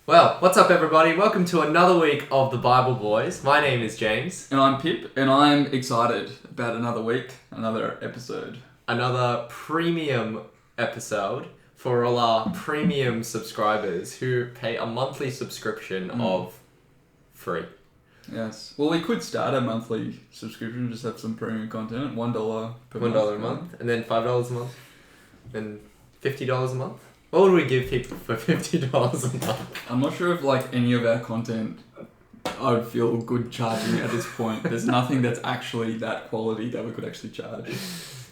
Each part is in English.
Well, what's up everybody? Welcome to another week of the Bible Boys. My name is James. And I'm Pip, and I'm excited about another week, another episode. Another premium episode for all our premium subscribers who pay a monthly subscription of free. Yes. Well, we could start a monthly subscription, just have some premium content, $1 per month. $1 a month, and then $5 a month, then $50 a month. What would we give people for $50 a month? I'm not sure if any of our content I would feel good charging at this point. There's nothing that's actually that quality that we could actually charge.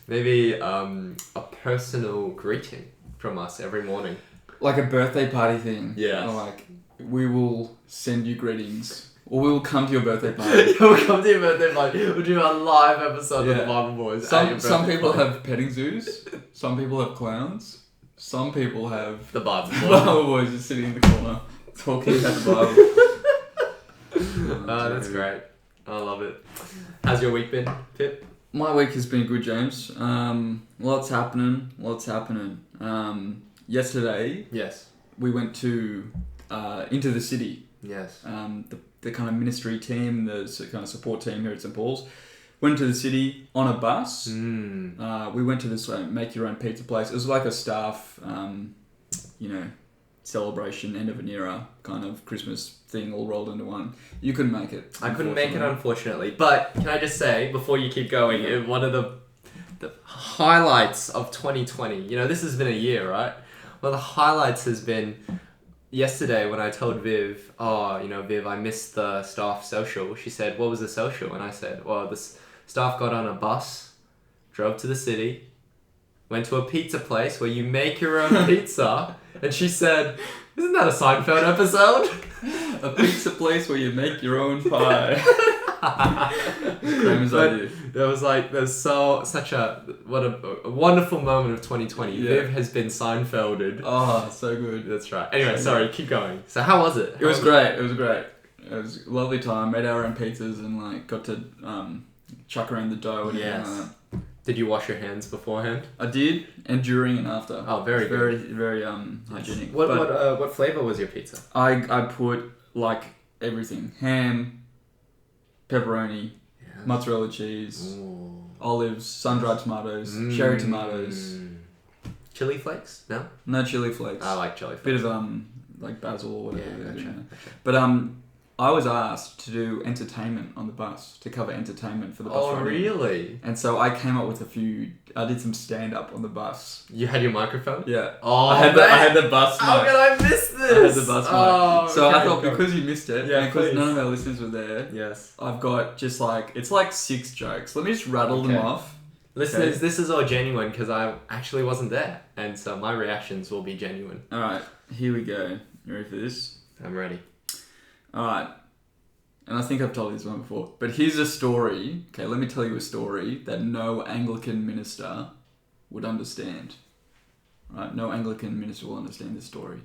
Maybe a personal greeting from us every morning. Like a birthday party thing. Yeah. Like, we will send you greetings. Or we will come to your birthday party. We'll come to your birthday party. We'll do a live episode of the Bible Boys. Some people have petting zoos. Some people have clowns. Some people have the Bible Boys. Bible Boys just sitting in the corner talking about the Bible. That's great. I love it. How's your week been, Pip? My week has been good, James. Lots happening. Yesterday, Yes. we went to into the city. Yes. The kind of ministry team, the kind of support team here at St. Paul's, went to the city on a bus. We went to this make your own pizza place. It was like a staff, celebration, end of an era kind of Christmas thing all rolled into one. You couldn't make it. I couldn't make it, unfortunately. But can I just say, before you keep going, one of the highlights of 2020, this has been a year, right? Well, the highlights has been yesterday when I told Viv, Viv, I missed the staff social. She said, what was the social? And I said, well, the staff got on a bus, drove to the city, went to a pizza place where you make your own pizza. And she said, isn't that a Seinfeld episode? A pizza place where you make your own pie. Kramer's idea. There's such a wonderful moment of 2020. Yeah. Viv has been Seinfelded. Oh, so good. That's right. Anyway, sorry, keep going. So how was it? It was great. It was a lovely time. Made our own pizzas and got to chuck around the dough and everything like that. Did you wash your hands beforehand? I did, and during and after. Oh, very good. good. Very hygienic. What flavor was your pizza? I put everything: ham, pepperoni, mozzarella cheese, olives, sun-dried tomatoes, cherry tomatoes. Chili flakes? No? No chili flakes. I like chili flakes. Bit of basil or whatever. Yeah, gotcha. But I was asked to do entertainment on the bus, to cover entertainment for the bus. Oh, really? And so I came up with I did some stand-up on the bus. You had your microphone? Yeah. Oh, I had the bus mic. How can I miss this? I had the bus mic. So okay, I thought, because you missed it, and because none of our listeners were there, yes, I've got just it's 6 jokes. Let me just rattle them off. Listeners, this is all genuine because I actually wasn't there. And so my reactions will be genuine. Alright, here we go. You ready for this? I'm ready. Alright. And I think I've told this one before. But here's a story. Okay, let me tell you a story that no Anglican minister would understand. Right? No Anglican minister will understand this story.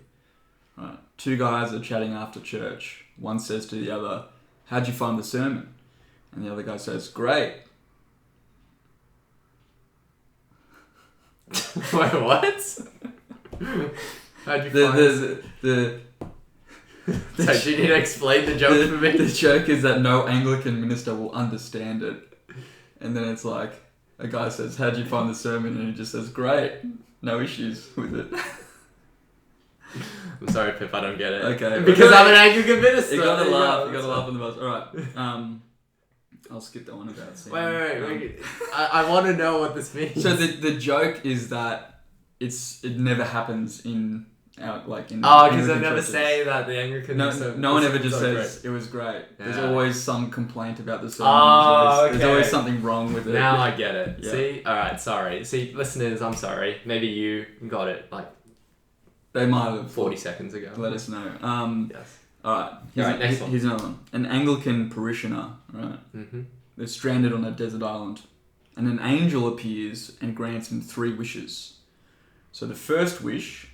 Right? 2 guys are chatting after church. One says to the other, how'd you find the sermon? And the other guy says, great. Wait, what? How'd you find So do you need to explain the joke for me? The joke is that no Anglican minister will understand it. And then it's a guy says, how'd you find the sermon? And he just says, great. No issues with it. I'm sorry, Pip, I don't get it. Okay. Because I'm an Anglican minister. You gotta laugh. You gotta laugh on the bus. Alright. I'll skip that one about Sam. Wait. I want to know what this means. So the joke is that it never happens in because they never say that the Anglican. No one ever just says it was great. Yeah. There's always some complaint about the sermon. There's always something wrong with it. Now I get it. Yeah. See, all right, sorry. See, listeners, I'm sorry. Maybe you got it they might have 40 seconds ago. Let us know. Yes. All right. Next one. Here's another one. An Anglican parishioner, right? Mm-hmm. They're stranded on a desert island, and an angel appears and grants him 3 wishes. So the first wish,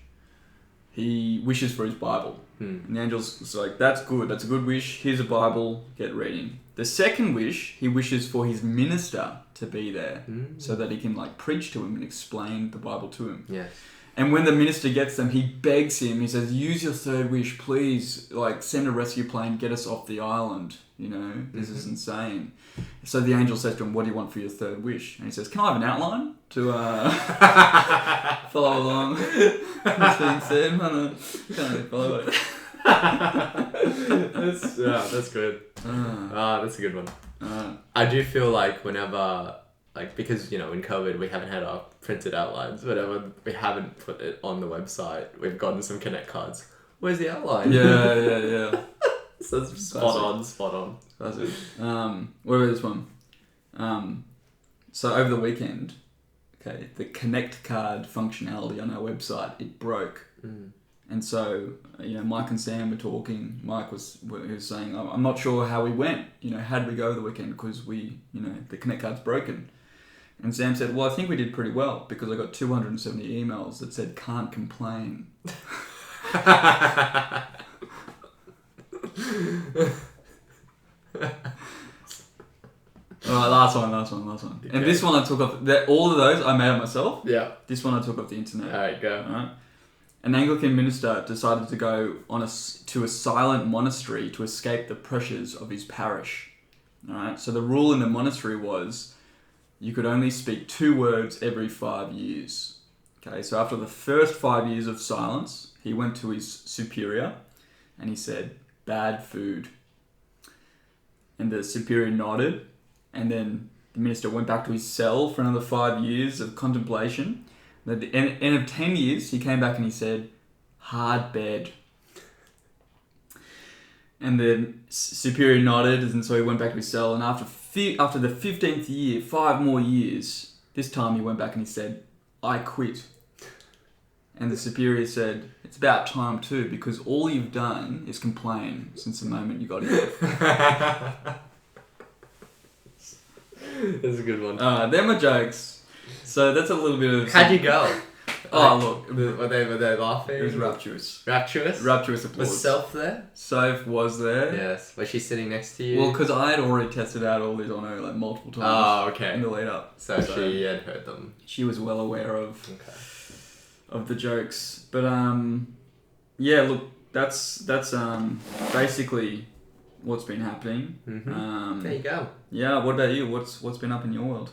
he wishes for his Bible. And the angel's like, that's good. That's a good wish. Here's a Bible. Get reading. The second wish, he wishes for his minister to be there so that he can preach to him and explain the Bible to him. Yes. And when the minister gets them, he begs him. He says, "Use your third wish, please. Like, send a rescue plane, get us off the island. You know, this is insane." So the angel says to him, "What do you want for your third wish?" And he says, "Can I have an outline to follow along what's being said?" Can't really follow it. That's good. That's a good one. I do feel like whenever, like, because, you know, in COVID we haven't had our printed outlines, whenever we haven't put it on the website, we've gotten some Connect cards. Where's the outline? Yeah. So it's spot on. That's it. What about this one? So over the weekend, okay, the Connect card functionality on our website, it broke. And so, you know, Mike and Sam were talking. Mike was saying, "I'm not sure how we went. You know, how'd we go the weekend? Because we, you know, the Connect card's broken." And Sam said, "Well, I think we did pretty well because I got 270 emails that said can't complain." Alright, last one. Okay. And this one I took off. All of those I made up myself. Yeah. This one I took off the internet. Alright, go. Alright. An Anglican minister decided to go to a silent monastery to escape the pressures of his parish. Alright, so the rule in the monastery was you could only speak 2 words every 5 years. Okay, so after the first 5 years of silence, he went to his superior and he said, "Bad food." And the superior nodded, and then the minister went back to his cell for another 5 years of contemplation. At the end of 10 years, he came back and he said, "Hard bed." And the superior nodded, and so he went back to his cell. And after the 15th year, 5 more years, this time he went back and he said, "I quit." And the superior said, "It's about time too, because all you've done is complain since the moment you got here." That's a good one. They're my jokes. So that's a little bit of... How'd you go? Look. Were they laughing? It was rapturous. Rapturous? Rapturous applause. Was Self there? Soph was there. Yes. Was she sitting next to you? Well, because I had already tested out all these on her like multiple times. Oh, okay. In the lead up. So she had heard them. She was well aware of the jokes. But yeah, look, that's basically what's been happening. Mm-hmm. There you go. Yeah, what about you? What's been up in your world?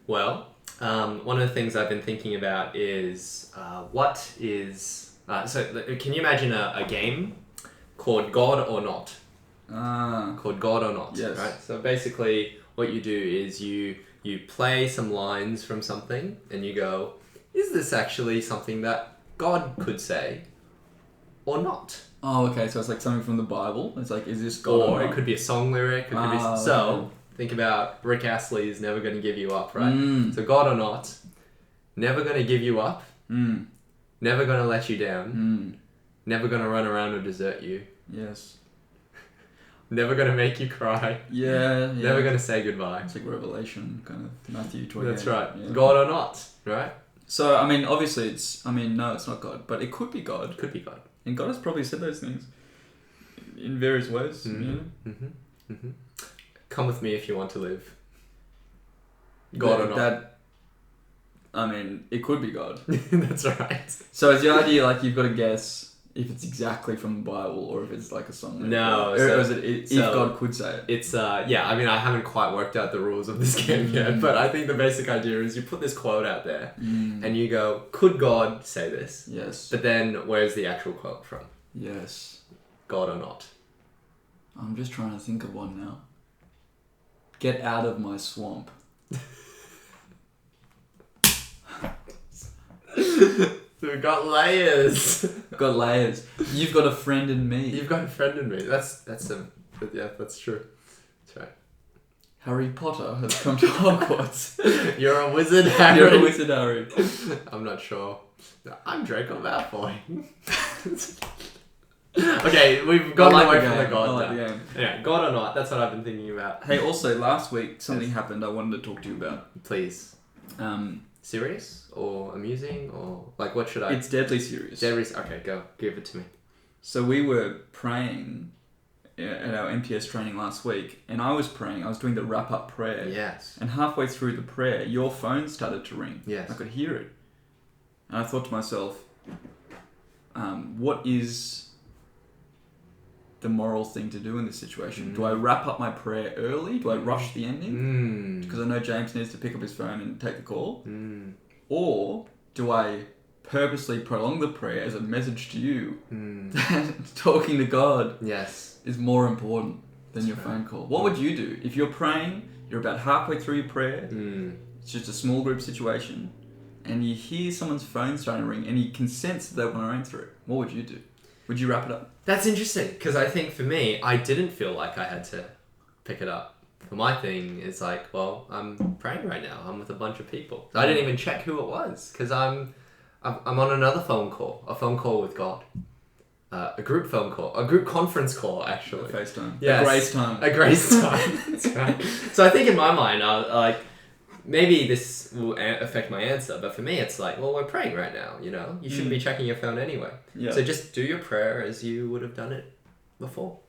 Well, one of the things I've been thinking about is what is... so can you imagine a game called God or Not? Called God or Not. Yes. Right? So basically what you do is you play some lines from something and you go, is this actually something that God could say or not? Oh, okay. So it's like something from the Bible. It's like, is this God or it not? could be a song lyric. It could be so. Think about Rick Astley's "Never Gonna Give You Up," right? So God or Not, never gonna give you up, never gonna let you down, never gonna run around or desert you, Yes. never gonna make you cry, Yeah. never gonna say goodbye. It's like Revelation, kind of Matthew 28. That's right. Yeah. God or Not, right? So, I mean, obviously no, it's not God, but it could be God. Could be God. And God has probably said those things in various ways. Come with me if you want to live. God or not. It could be God. That's right. So is the idea like you've got to guess if it's exactly from the Bible or if it's like a song? No. Or is it if God could say it? It's, yeah, I mean, I haven't quite worked out the rules of this game yet, but I think the basic idea is you put this quote out there and you go, could God say this? Yes. But then where's the actual quote from? Yes. God or not? I'm just trying to think of one now. Get out of my swamp. We've got layers. Got layers. You've got a friend in me. You've got a friend in me. That's yeah, that's true. That's right. Harry Potter has come to Hogwarts. You're a wizard, Harry. You're a wizard, Harry. I'm not sure. I'm Draco Malfoy. Okay, we've gone away from the God now. Yeah, God or not, that's what I've been thinking about. Hey, also, last week something happened I wanted to talk to you about. Please. Serious or amusing or like what should I... It's deadly serious. Okay, go. Give it to me. So we were praying at our MPS training last week and I was praying. I was doing the wrap-up prayer. Yes. And halfway through the prayer, your phone started to ring. Yes. I could hear it. And I thought to myself, what is the moral thing to do in this situation? Do I wrap up my prayer early? Do I rush the ending? Because I know James needs to pick up his phone and take the call. Or do I purposely prolong the prayer as a message to you that talking to God is more important than your phone call? What would you do if you're praying, you're about halfway through your prayer, it's just a small group situation, and you hear someone's phone starting to ring and you can sense that they want to answer it? What would you do? Would you wrap it up? That's interesting, because I think for me, I didn't feel like I had to pick it up. For my thing, it's like, well, I'm praying right now. I'm with a bunch of people. I didn't even check who it was, because I'm on another phone call, a phone call with God. A group phone call, a group conference call, actually. A FaceTime. Yes. A grace time. A grace time. That's right. So I think in my mind, maybe this will affect my answer, but for me, it's like, well, we're praying right now, you know? You shouldn't be checking your phone anyway. Yeah. So just do your prayer as you would have done it before.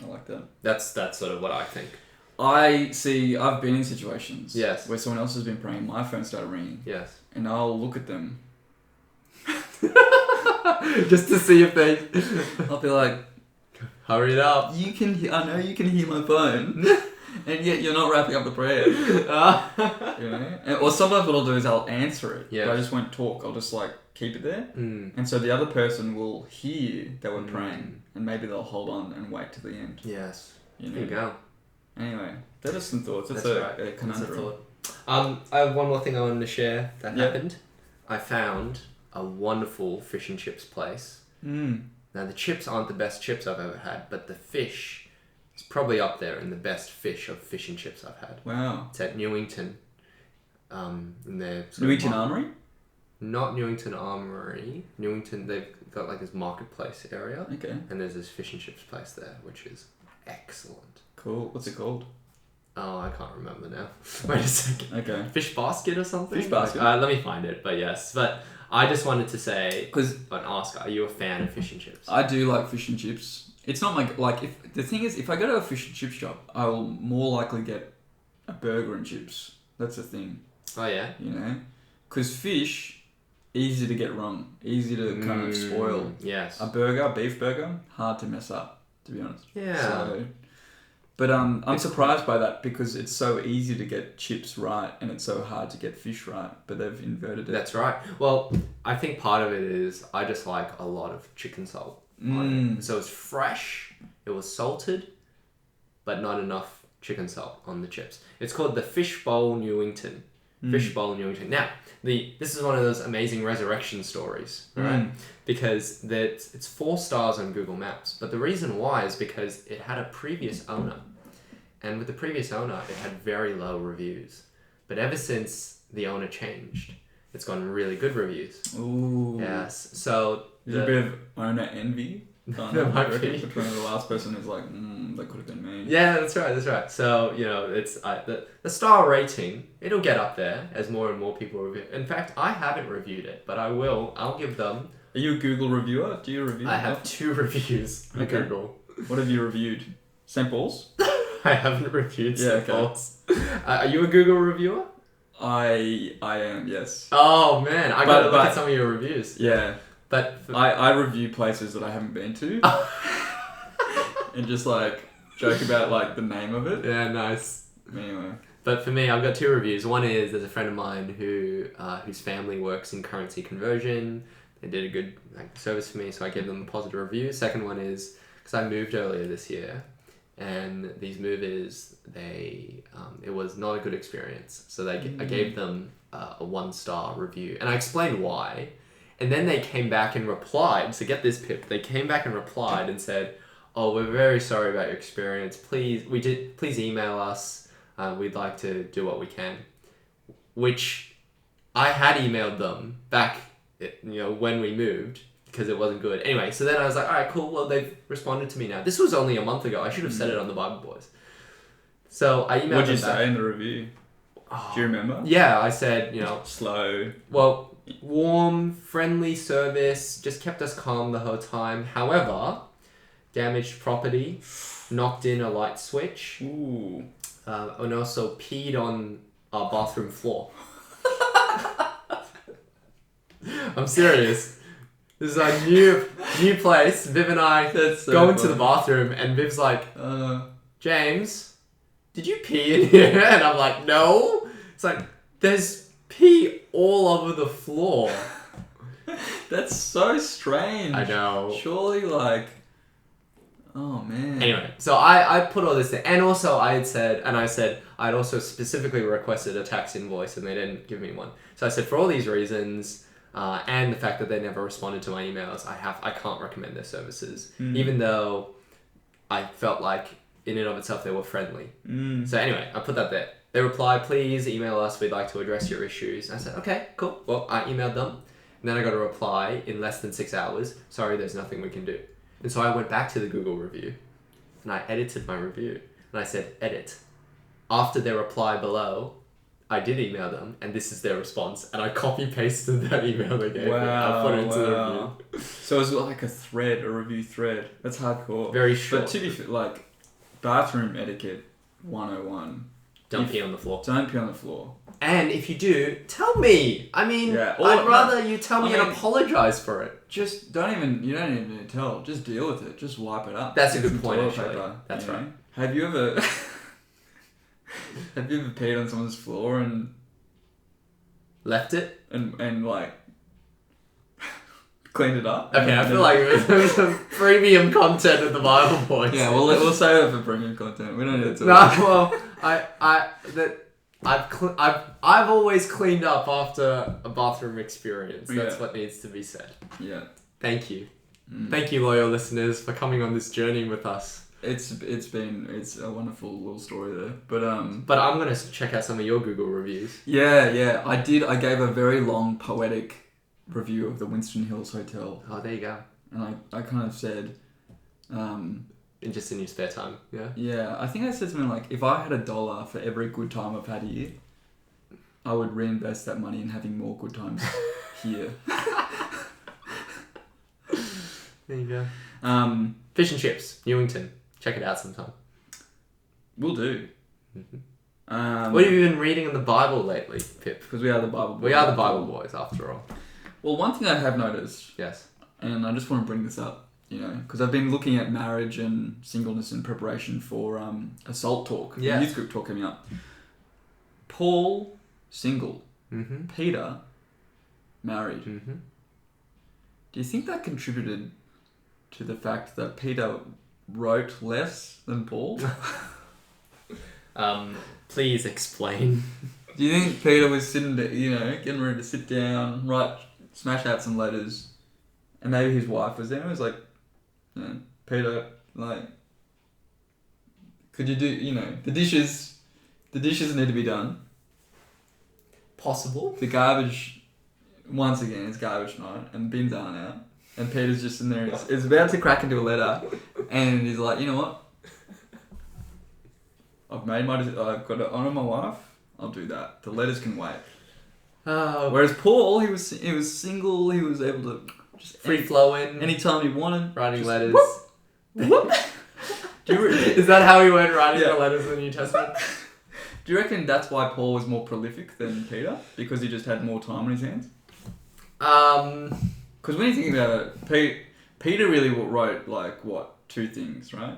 I like that. That's sort of what I think. I've been in situations where someone else has been praying, my phone started ringing. Yes. And I'll look at them. Just to see if they... I'll be like, hurry it up. I know you can hear my phone, and yet you're not wrapping up the prayer. You know? Or sometimes what I'll do is I'll answer it, but I just won't talk. I'll just like keep it there. And so the other person will hear that we're praying, and maybe they'll hold on and wait to the end. Yes. You know? There you go. Anyway, that is some thoughts. That's a conundrum. I have one more thing I wanted to share that happened. I found a wonderful fish and chips place. Now, the chips aren't the best chips I've ever had, but the fish is probably up there in the best fish and chips I've had. Wow. It's at Newington. In their Newington Armory? Not Newington Armory. Newington, they've got like this marketplace area. Okay. And there's this fish and chips place there, which is excellent. Cool. What's it called? Oh, I can't remember now. Wait a second. Okay. Fish Basket or something? Fish Basket. Let me find it, but yes. But I just wanted to say, and ask, are you a fan of fish and chips? I do like fish and chips. It's not if I go to a fish and chip shop, I will more likely get a burger and chips. That's the thing. Oh, yeah? You know? Because fish, easy to get wrong. Easy to kind of spoil. Yes. A burger, beef burger, hard to mess up, to be honest. Yeah. But I'm surprised by that because it's so easy to get chips right and it's so hard to get fish right, but they've inverted it. That's right. Well, I think part of it is I just like a lot of chicken salt on it. So it's fresh, it was salted, but not enough chicken salt on the chips. It's called the Fishbowl Newington. Fishbowl Newington. Now, this is one of those amazing resurrection stories, right? Because it's 4 stars on Google Maps. But the reason why is because it had a previous owner. And with the previous owner, it had very low reviews. But ever since the owner changed, it's gotten really good reviews. Ooh. Yes. So there's a bit of owner envy. There might be. Between the last person who's like, that could have been me. Yeah, that's right. So, you know, it's the star rating, it'll get up there as more and more people review. In fact, I haven't reviewed it, but I will. I'll give them... Are you a Google reviewer? Do you review? I have 2 reviews on Google. What have you reviewed? St. Paul's? I haven't reviewed St. Paul's. Are you a Google reviewer? I am, yes. Oh, man. I gotta look at some of your reviews. Yeah. But I review places that I haven't been to. And just like joke about like the name of it. Yeah, nice. Anyway. But for me, I've got 2 reviews. One is there's a friend of mine whose family works in currency conversion. They did a good service for me, so I gave them a positive review. Second one is because I moved earlier this year, and these movers, it was not a good experience. So I gave them a 1-star review, and I explained why. And then they came back and replied. So get this, Pip. They came back and replied and said, "Oh, we're very sorry about your experience. Please email us. We'd like to do what we can." Which I had emailed them back, when we moved because it wasn't good. Anyway, so then I was like, all right, cool. Well, they've responded to me now. This was only a month ago. I should have said it on the Bible Boys. So I emailed them back. What did you say in the review? Do you remember? Yeah, I said, slow. Well, warm, friendly service, just kept us calm the whole time. However, damaged property, knocked in a light switch. Ooh. And also peed on our bathroom floor. I'm serious. This is a new place. Viv and I That's so go into funny. the bathroom, and Viv's like, James, did you pee in here? And I'm like, no. It's like, there's pee all over the floor. That's so strange. I know. Surely, like, oh man. Anyway, so I put all this there. And also I said I'd also specifically requested a tax invoice, and they didn't give me one. So I said, for all these reasons, and the fact that they never responded to my emails, I can't recommend their services. Even though I felt like in and of itself they were friendly. So anyway, I put that there. They replied, please email us, we'd like to address your issues. I said, okay, cool. Well, I emailed them. And then I got a reply in less than 6 hours. Sorry, there's nothing we can do. And so I went back to the Google review and I edited my review. And I said, edit. After their reply below, I did email them, and this is their response. And I copy-pasted that email they gave me. I put it into the review. So it's like a review thread. That's hardcore. Very short. But to be fair, like, bathroom etiquette 101. Don't pee on the floor. Don't pee on the floor. And if you do, tell me. I mean, Yeah. I'd rather you tell me and apologize for it. Just you don't even need to tell. Just deal with it. Just wipe it up. That's a Get good some point, toilet actually. paper, That's you know? right. Have you ever peed on someone's floor and Left it? like cleaned it up? Okay, I feel like there's some premium content of the Bible Boys. Yeah, we'll save it for premium content. We don't need to. No, well, I've always cleaned up after a bathroom experience. That's what needs to be said. Yeah. Thank you. Thank you, loyal listeners, for coming on this journey with us. It's a wonderful little story there, but But I'm gonna check out some of your Google reviews. yeah, I gave a very long poetic review of the Winston Hills Hotel, Oh, there you go. and I kind of said, Just in your spare time, yeah. yeah, I think I said something like, if I had $1 for every good time I've had here, I would reinvest that money in having more good times here. There you go. Fish and Chips, Newington. Check it out sometime. Will do. What have you been reading in the Bible lately, Pip? Because we are the Bible boys. We are the Bible boys, after all. Well, one thing I have noticed, Yes. and I just want to bring this up, because I've been looking at marriage and singleness in preparation for Assault Talk, Yeah. youth group talk coming up. Paul, single. Mm-hmm. Peter, married. Mm-hmm. Do you think that contributed to the fact that Peter wrote less than Paul? Please explain. Do you think Peter was sitting there, getting ready to sit down, smash out some letters, and maybe his wife was there and was like, Peter, like, could you do, the dishes need to be done. Possible. The garbage, once again, it's garbage night, and bins aren't out. And Peter's just in there, is about to crack into a letter, and he's like, you know what? I've got to honour my wife. I'll do that. The letters can wait. Whereas Paul, he was single. He was able to just free flowing. Anytime he wanted. Writing letters. Whoop. Is that how he went writing the letters in the New Testament? Do you reckon that's why Paul was more prolific than Peter? Because he just had more time on his hands? Because when you think about it, Peter really wrote, 2 things, right?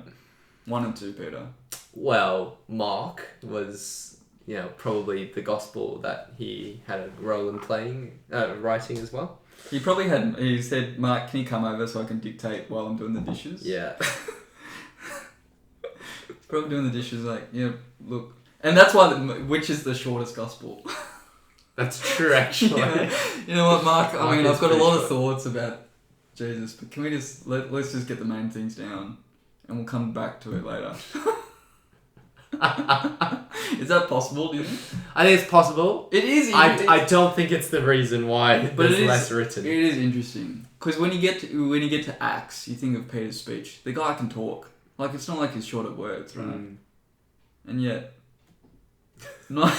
1 and 2, Peter. Well, Mark was, probably the gospel that he had a role in writing as well. He said, Mark, can you come over so I can dictate while I'm doing the dishes? Yeah. Probably doing the dishes, look. And that's why, which is the shortest gospel. That's true, actually. You know what, Mark? I've got a lot of short. thoughts about Jesus, but can we just, let's just get the main things down, and we'll come back to it later. Is that possible, do you think? I think it's possible. It is. I don't think it's the reason why there's less written. It is interesting. Because when you get to Acts, you think of Peter's speech. The guy can talk. It's not like he's short of words, right? And yet... not...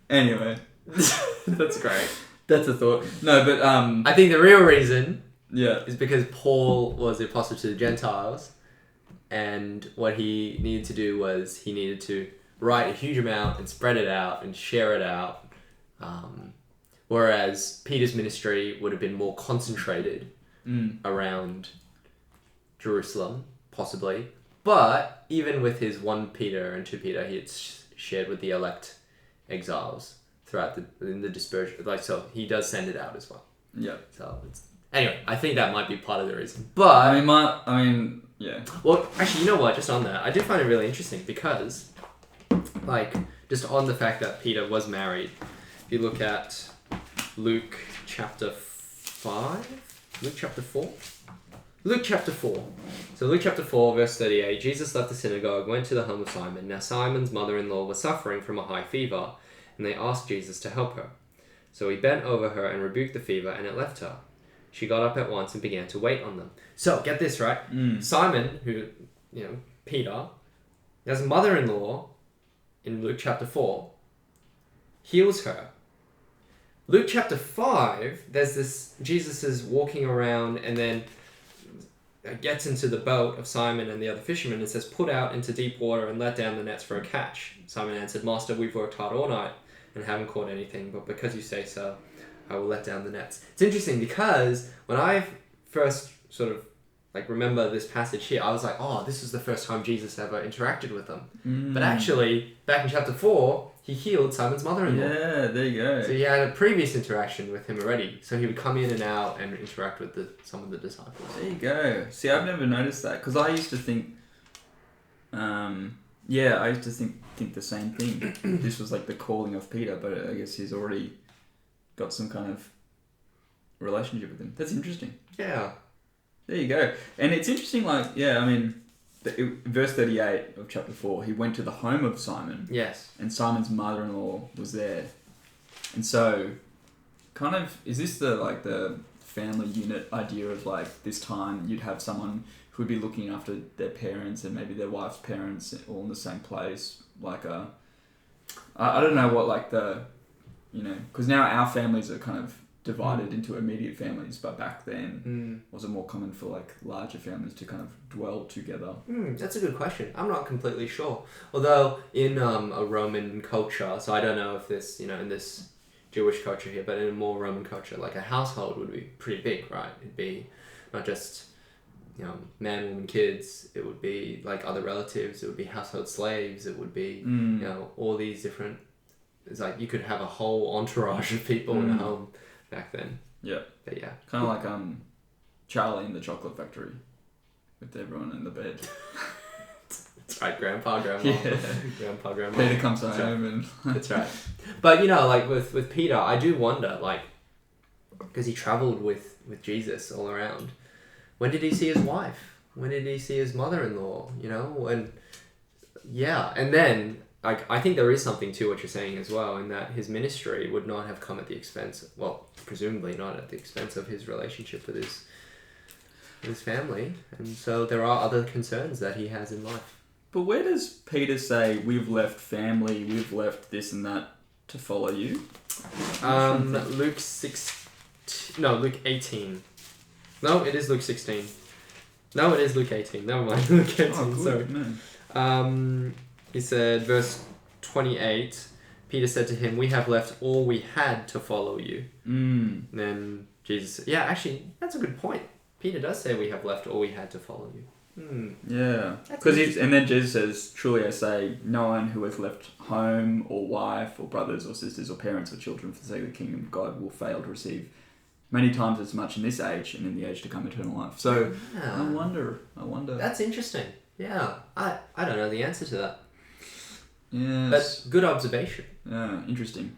Anyway. That's great. That's a thought. No, but... I think the real reason... Yeah. Is because Paul was the apostle to the Gentiles, and what he needed to do was he needed to write a huge amount and spread it out and share it out Whereas Peter's ministry would have been more concentrated around Jerusalem, possibly. But even with his 1 Peter and 2 Peter, he had shared with the elect exiles throughout in the dispersion. Like, so he does send it out as well. Yeah. So anyway, I think that might be part of the reason. But yeah. Well, actually, you know what? Just on that, I do find it really interesting because, like, just on the fact that Peter was married. If you look at Luke chapter 5, Luke chapter 4. Luke chapter 4. So Luke chapter 4, verse 38, Jesus left the synagogue, went to the home of Simon. Now Simon's mother-in-law was suffering from a high fever, and they asked Jesus to help her. So he bent over her and rebuked the fever, and it left her. She got up at once and began to wait on them. So, get this, right? Simon, who, Peter, has a mother-in-law in Luke chapter 4, heals her. Luke chapter 5, there's this, Jesus is walking around and then gets into the boat of Simon and the other fishermen and says, put out into deep water and let down the nets for a catch. Simon answered, Master, we've worked hard all night and haven't caught anything, but because you say so, I will let down the nets. It's interesting because when I first sort of remember this passage here, I was like, oh, this is the first time Jesus ever interacted with them. But actually, back in chapter 4, he healed Simon's mother-in-law. Yeah, there you go. So he had a previous interaction with him already. So he would come in and out and interact with some of the disciples. There you go. See, I've never noticed that because I used to think, I used to think the same thing. This was like the calling of Peter, but I guess he's already got some kind of relationship with him. That's interesting. Yeah. There you go. And it's interesting, verse 38 of chapter 4, he went to the home of Simon. Yes. And Simon's mother-in-law was there. And so, kind of, is this the family unit idea of this time you'd have someone who would be looking after their parents and maybe their wife's parents all in the same place? I don't know what because now our families are kind of divided into immediate families, but back then was it more common for larger families to kind of dwell together? That's a good question. I'm not completely sure. Although in a Roman culture, so I don't know if this, in this Jewish culture here, but in a more Roman culture, a household would be pretty big, right? It'd be not just, man, woman, kids. It would be other relatives. It would be household slaves. It would be, all these different, it's you could have a whole entourage of people in a home back then. Yeah. But yeah. Kind of like Charlie in the Chocolate Factory with everyone in the bed. That's right, Grandpa, Grandma. Yeah. Grandpa, Grandma. Peter comes home and... That's right. But, with Peter, I do wonder, because he travelled with Jesus all around. When did he see his wife? When did he see his mother-in-law? And then... I think there is something to what you're saying as well, in that his ministry would not have come at the expense, presumably not at the expense of his relationship with his family. And so there are other concerns that he has in life. But where does Peter say, we've left family, we've left this and that to follow you? Luke 18. No, it is Luke 16. No, it is Luke 18. Never mind. Luke 18, sorry. Man. He said, verse 28, Peter said to him, we have left all we had to follow you. And then Jesus said, yeah, actually, that's a good point. Peter does say we have left all we had to follow you. Yeah. And then Jesus says, truly I say, no one who has left home or wife or brothers or sisters or parents or children for the sake of the kingdom of God will fail to receive many times as much in this age and in the age to come eternal life. So I wonder. That's interesting. Yeah. I don't know the answer to that. Yes. But good observation. Yeah, interesting.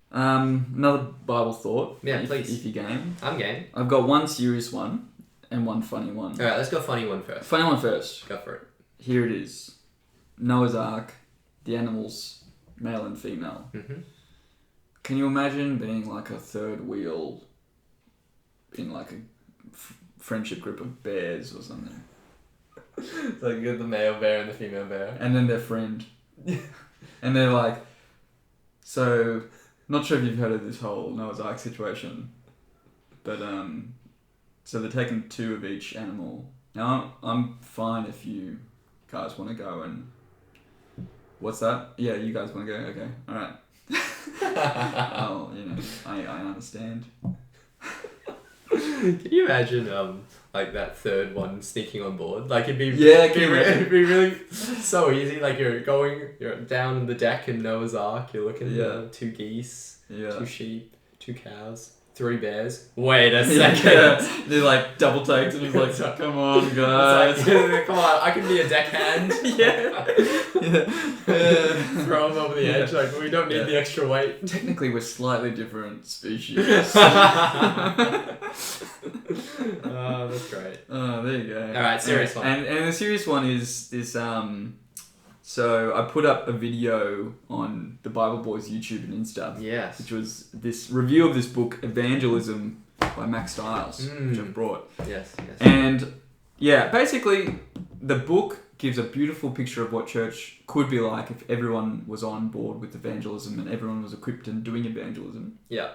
Another Bible thought. Yeah, please. If you're game. I'm game. I've got one serious one and one funny one. Alright, let's go funny one first. Funny one first. Go for it. Here it is. Noah's Ark, the animals, male and female. Can you imagine being a third wheel in a friendship group of bears or something? So you got the male bear and the female bear. And then their friend. And they're so, not sure if you've heard of this whole Noah's Ark situation, but so they're taking 2 of each animal. Now, I'm fine if you guys want to go and... What's that? Yeah, you guys want to go? Okay, alright. Oh, I understand. Can you imagine like that third one sneaking on board? Like it'd be imagine? it'd be really so easy. Like you're down in the deck in Noah's Ark. You're looking at 2 geese, 2 sheep, 2 cows, 3 bears. Wait a second. They're like double takes, and he's like, "Come on, guys, come on, I can be a deckhand." Throw him over the edge. Like we don't need the extra weight. Technically, we're slightly different species. Oh, that's great. Oh, there you go. All right, serious one. And the serious one is this. So I put up a video on the Bible Boys YouTube and Insta. Yes. Which was this review of this book, Evangelism by Max Stiles, which I've brought. Yes. And yeah, basically, the book gives a beautiful picture of what church could be like if everyone was on board with evangelism and everyone was equipped and doing evangelism. Yeah.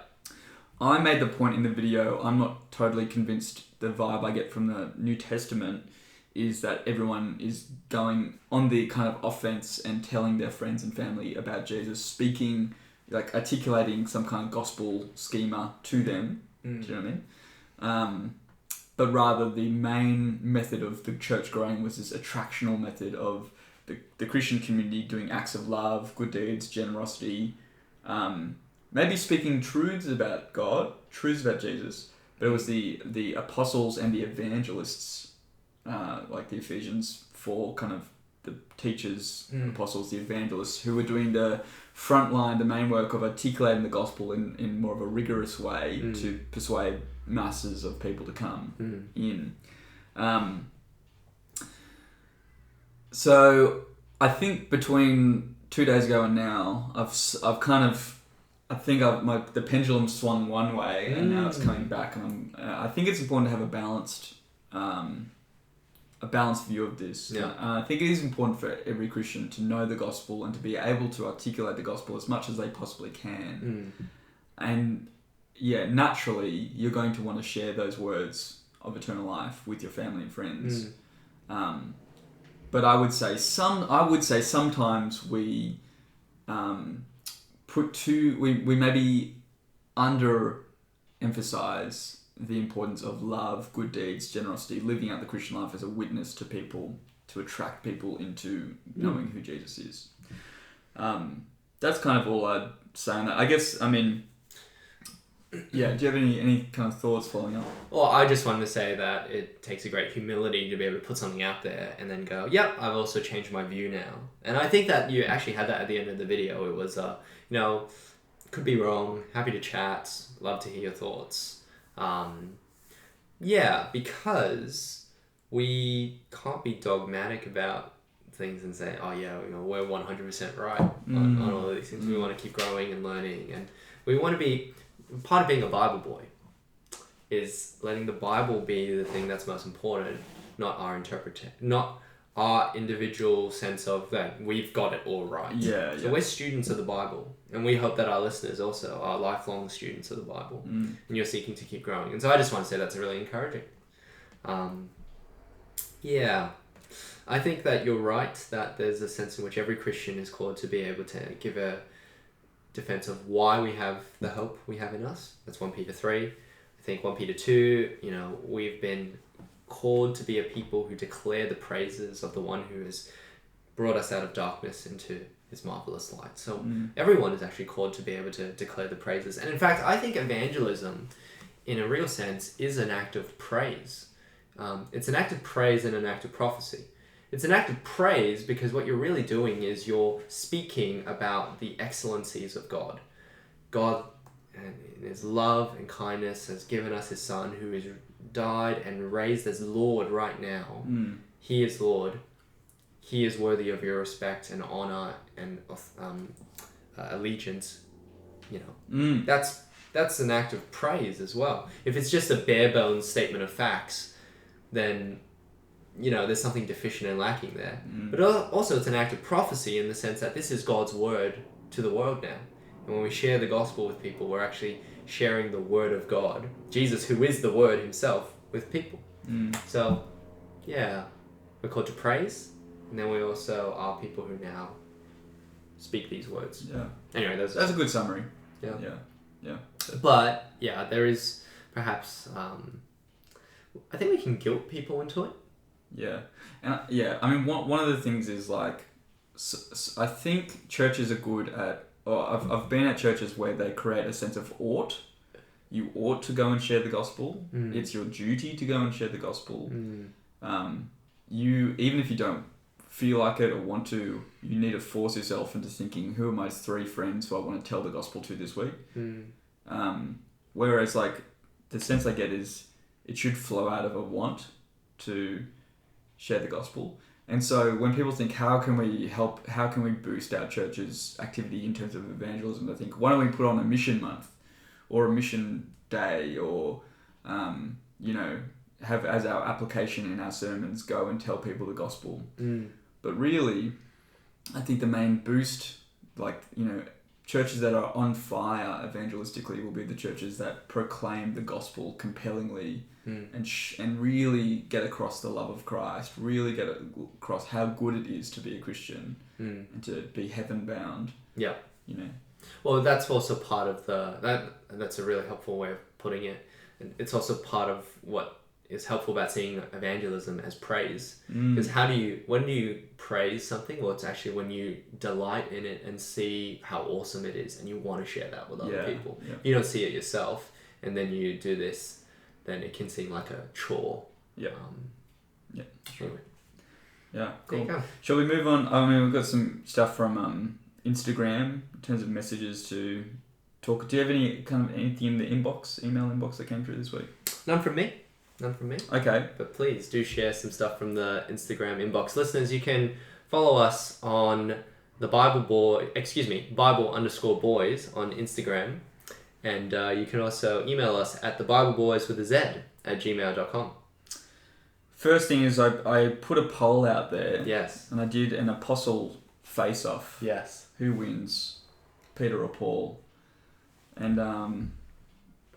I made the point in the video, I'm not totally convinced the vibe I get from the New Testament is that everyone is going on the kind of offense and telling their friends and family about Jesus, speaking, like articulating some kind of gospel schema to them. Do you know what I mean? But rather the main method of the church growing was this attractional method of the Christian community doing acts of love, good deeds, generosity, maybe speaking truths about God, truths about Jesus. But it was the apostles and the evangelists, like the Ephesians 4, kind of the teachers, apostles, the evangelists, who were doing the front line, the main work of articulating the gospel in more of a rigorous way to persuade masses of people to come in. So I think between 2 days ago and now, I've kind of, I think the pendulum swung one way and now it's coming back, and I think it's important to have a balanced view of this. Yeah. I think it is important for every Christian to know the gospel and to be able to articulate the gospel as much as they possibly can. And yeah, naturally, you're going to want to share those words of eternal life with your family and friends. But I would say sometimes we we maybe under-emphasize the importance of love, good deeds, generosity, living out the Christian life as a witness to people, to attract people into knowing who Jesus is. That's kind of all I'd say on that. I guess, I mean, yeah, do you have any kind of thoughts following up? Well, I just wanted to say that it takes a great humility to be able to put something out there and then go, yep, I've also changed my view now. And I think that you actually had that at the end of the video. It was, could be wrong, happy to chat, love to hear your thoughts. Because we can't be dogmatic about things and say, oh yeah, we're 100% right on all of these things. We want to keep growing and learning, and we want to be, part of being a Bible boy is letting the Bible be the thing that's most important, not our not our individual sense of that we've got it all right. So we're students of the Bible, and we hope that our listeners also are lifelong students of the Bible, and you're seeking to keep growing. And so I just want to say that's really encouraging. I think that you're right, that there's a sense in which every Christian is called to be able to give a defense of why we have the hope we have in us. That's 1 Peter 3. I think 1 Peter 2, we've been called to be a people who declare the praises of the one who has brought us out of darkness into his marvelous light. So everyone is actually called to be able to declare the praises. And in fact, I think evangelism, in a real sense, is an act of praise. It's an act of praise and an act of prophecy. It's an act of praise because what you're really doing is you're speaking about the excellencies of God. God, in his love and kindness, has given us his Son, who is died and raised as Lord right now. He is Lord. He is worthy of your respect and honor and allegiance. That's an act of praise as well. If it's just a bare bones statement of facts, then there's something deficient and lacking there. But also it's an act of prophecy in the sense that this is God's word to the world now. And when we share the gospel with people, we're actually sharing the word of God, Jesus, who is the word himself, with people. So, we're called to praise, and then we also are people who now speak these words. Yeah. Anyway, that's a good summary. Yeah. Yeah. But yeah, there is perhaps. I think we can guilt people into it. Yeah, and I mean, one of the things is like, I think churches are good at. Or I've been at churches where they create a sense of ought. You ought to go and share the gospel. It's your duty to go and share the gospel. You, even if you don't feel like it or want to, you need to force yourself into thinking, who are my 3 friends who I want to tell the gospel to this week? Whereas like the sense I get is it should flow out of a want to share the gospel. And so when people think, how can we boost our church's activity in terms of evangelism, I think, why don't we put on a mission month or a mission day, or have as our application in our sermons, go and tell people the gospel. But really, I think the main boost, churches that are on fire evangelistically will be the churches that proclaim the gospel compellingly and really get across the love of Christ, really get across how good it is to be a Christian and to be heaven bound. Yeah. Well, that's also part of that's a really helpful way of putting it. And it's also part of what is helpful about seeing evangelism as praise. Because when do you praise something? Well, it's actually when you delight in it and see how awesome it is and you want to share that with other people. Yeah. If you don't see it yourself and then you do this, then it can seem like a chore. Yeah. Sure. Anyway. Yeah, cool. Shall we move on? I mean, we've got some stuff from Instagram in terms of messages to talk. Do you have anything in the email inbox that came through this week? None from me. Okay. But please do share some stuff from the Instagram inbox. Listeners, you can follow us on the Bible_boys on Instagram. And you can also email us at thebibleboys@gmail.com. First thing is I put a poll out there. Yes. And I did an apostle face-off. Yes. Who wins, Peter or Paul? And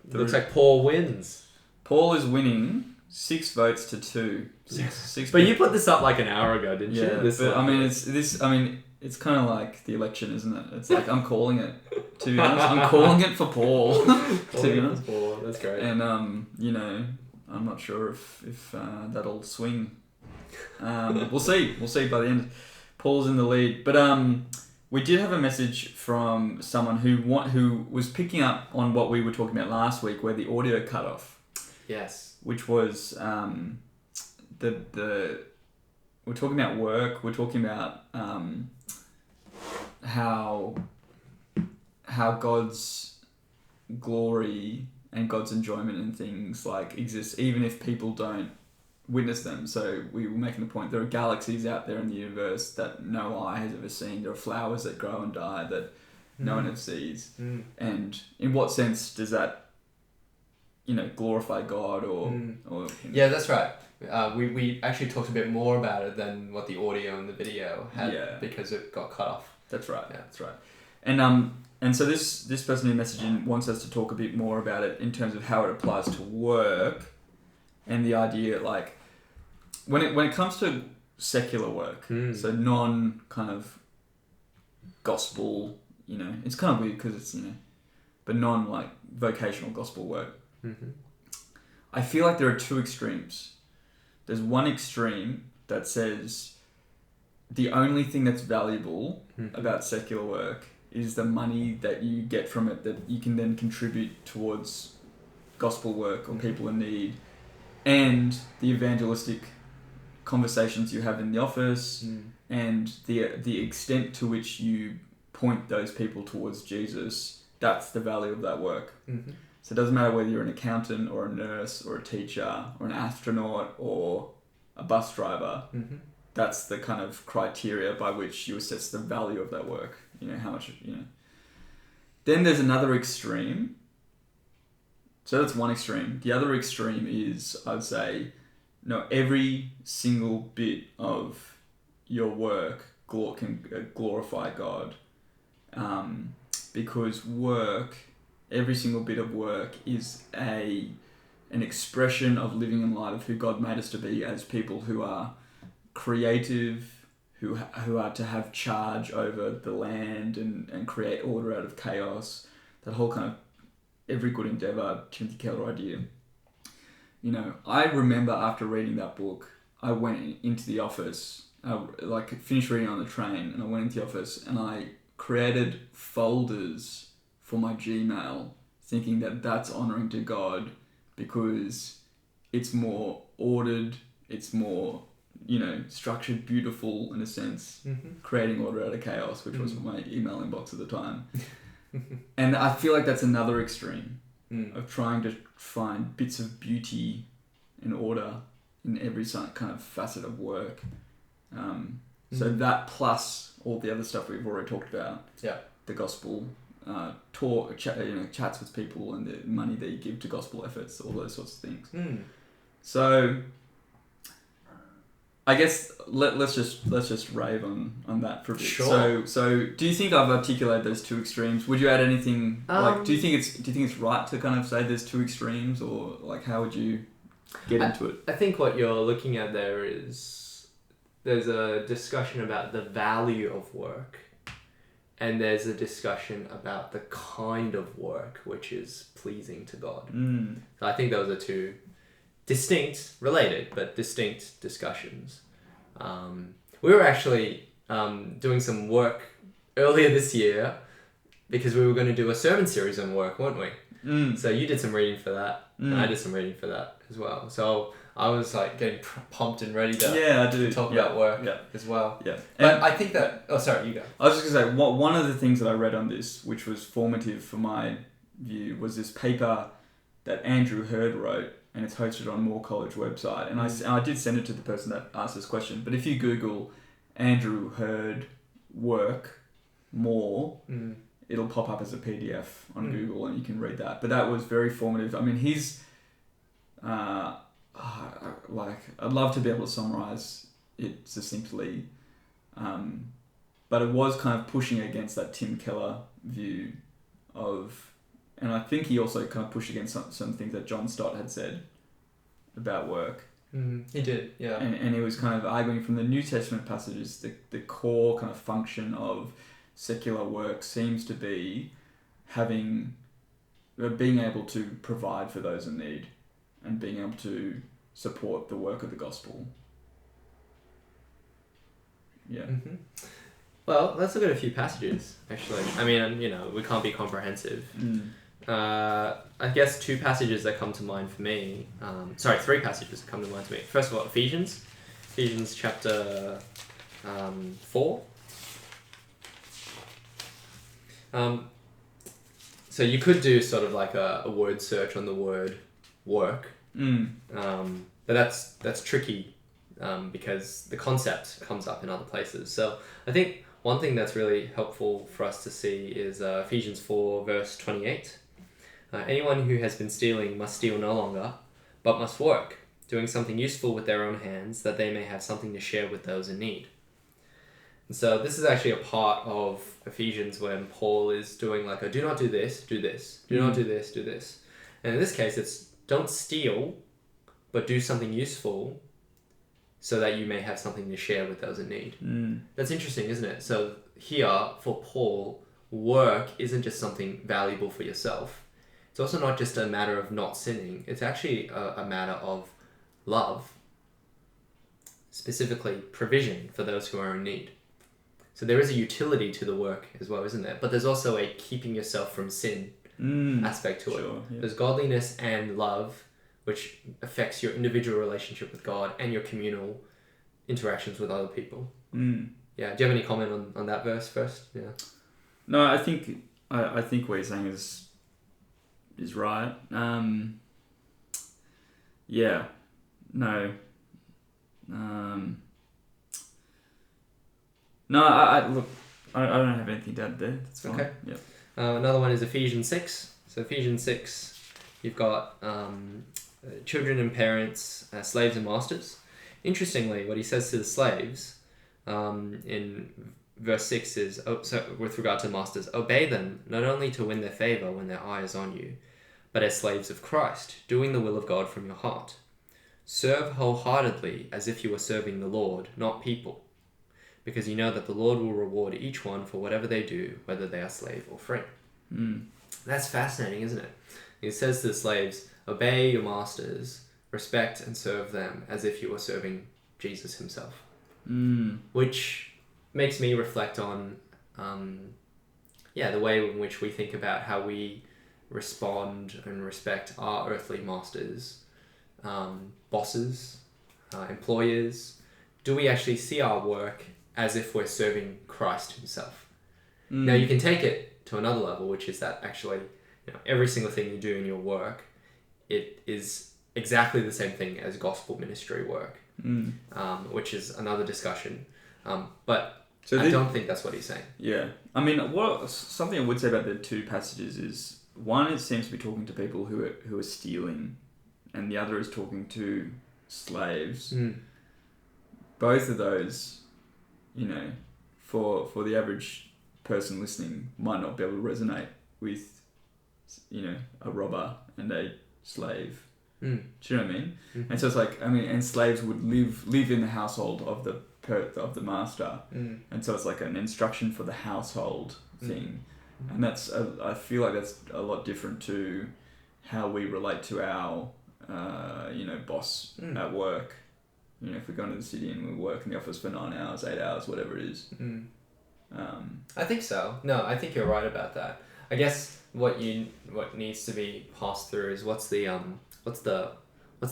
looks like Paul wins. Paul is winning 6 votes to 2. Six but you put this up like an hour ago, didn't you? It's kind of like the election, isn't it? It's like I'm calling it. To be honest, I'm calling it for Paul. To be honest, Paul. That's great. And I'm not sure if that'll swing. We'll see. We'll see by the end. Paul's in the lead, but we did have a message from someone who was picking up on what we were talking about last week, where the audio cut off. Yes. Which was we're talking about work. We're talking about how God's glory and God's enjoyment in things exists even if people don't witness them. So we were making the point, there are galaxies out there in the universe that no eye has ever seen. There are flowers that grow and die that no one ever sees. And in what sense does that glorify God or Yeah, that's right. We actually talked a bit more about it than what the audio and the video had because it got cut off. That's right. Yeah, that's right. And so this person who messaged in wants us to talk a bit more about it in terms of how it applies to work and the idea when it comes to secular work, so non kind of gospel, it's kind of weird because it's but non vocational gospel work. I feel like there are 2 extremes. There's one extreme that says the only thing that's valuable about secular work is the money that you get from it that you can then contribute towards gospel work or people in need, and the evangelistic conversations you have in the office and the extent to which you point those people towards Jesus. That's the value of that work. So it doesn't matter whether you're an accountant or a nurse or a teacher or an astronaut or a bus driver. That's the kind of criteria by which you assess the value of that work. How much, Then there's another extreme. So that's one extreme. The other extreme is, I'd say, no, every single bit of your work can glorify God. Because every single bit of work is an expression of living in light of who God made us to be as people who are creative, who are to have charge over the land and create order out of chaos. that whole kind of every good endeavor, Timothy Keller idea. You know, I remember after reading that book, I went into the office, finished reading on the train, and I went into the office and I created folders for my Gmail, thinking that that's honoring to God because it's more ordered, it's more, you know, structured, beautiful in a sense, creating order out of chaos, which was my email inbox at the time. And I feel like that's another extreme of trying to find bits of beauty and order in every kind of facet of work. So that plus all the other stuff we've already talked about, the gospel, chats with people and the money that you give to gospel efforts, all those sorts of things. So I guess let's just rave on that for a bit. Sure. So do you think I've articulated those two extremes? Would you add anything? Do you think it's right to kind of say there's two extremes, or like how would you get into it? I think what you're looking at there is there's a discussion about the value of work, and there's a discussion about the kind of work which is pleasing to God. So I think those are two distinct, related, but distinct discussions. We were actually doing some work earlier this year because we were going to do a sermon series on work, weren't we? So you did some reading for that, and I did some reading for that as well. So I was like getting pumped and ready to talk about work as well. Yeah. But I think that... Oh, sorry, you go. I was just going to say, one of the things that I read on this, which was formative for my view, was this paper that Andrew Hurd wrote, and it's hosted on Moore College website. And I did send it to the person that asked this question. But if you Google Andrew Hurd work more, it'll pop up as a PDF on Google, and you can read that. But that was very formative. I mean, he's... I'd love to be able to summarize it succinctly, but it was kind of pushing against that Tim Keller view of, and I think he also kind of pushed against some things that John Stott had said about work. He did, yeah. And he was kind of arguing from the New Testament passages, the core kind of function of secular work seems to be being able to provide for those in need and being able to support the work of the gospel. Yeah. Well, let's look at a few passages, actually. I mean, you know, we can't be comprehensive. I guess two passages that come to mind for me. Three passages that come to mind to me. First of all, Ephesians chapter 4. So you could do sort of like a word search on the word work. But that's tricky because the concept comes up in other places. So I think one thing that's really helpful for us to see is Ephesians 4 verse 28. Anyone who has been stealing must steal no longer, but must work, doing something useful with their own hands, that they may have something to share with those in need. And so this is actually a part of Ephesians when Paul is doing like a do not do this, do this. Do not do this, do this. And in this case, it's don't steal, but do something useful so that you may have something to share with those in need. That's interesting, isn't it? So here, for Paul, work isn't just something valuable for yourself. It's also not just a matter of not sinning. It's actually a matter of love, specifically provision for those who are in need. So there is a utility to the work as well, isn't there? But there's also a keeping yourself from sin aspect to it. Yeah. There's godliness and love, which affects your individual relationship with God and your communal interactions with other people. Yeah. Do you have any comment on that verse first? Yeah. No, I think what you're saying is right. Yeah. No. No, I don't have anything to add there. That's fine. Okay. Yeah. Another one is Ephesians 6. So Ephesians 6, you've got children and parents, slaves and masters. Interestingly, what he says to the slaves in verse 6 is, with regard to masters, obey them, not only to win their favor when their eye is on you, but as slaves of Christ, doing the will of God from your heart. Serve wholeheartedly as if you were serving the Lord, not people, because you know that the Lord will reward each one for whatever they do, whether they are slave or free. That's fascinating, isn't it? It says to the slaves, obey your masters, respect and serve them as if you were serving Jesus himself. Which makes me reflect on, the way in which we think about how we respond and respect our earthly masters, bosses, employers. Do we actually see our work as if we're serving Christ himself? Now you can take it to another level, which is that actually, every single thing you do in your work, it is exactly the same thing as gospel ministry work, which is another discussion. But I don't think that's what he's saying. Yeah. I mean, something I would say about the two passages is, one, it seems to be talking to people who are stealing, and the other is talking to slaves. Both of those, for the average person listening, might not be able to resonate with, a robber and a slave. Do you know what I mean? And so it's like, and slaves would live in the household of the master, and so it's like an instruction for the household thing, and that's I feel like that's a lot different to how we relate to our boss at work. If we go into the city and we work in the office for 9 hours, 8 hours, whatever it is. I think so. No, I think you're right about that. I guess what needs to be passed through is what's the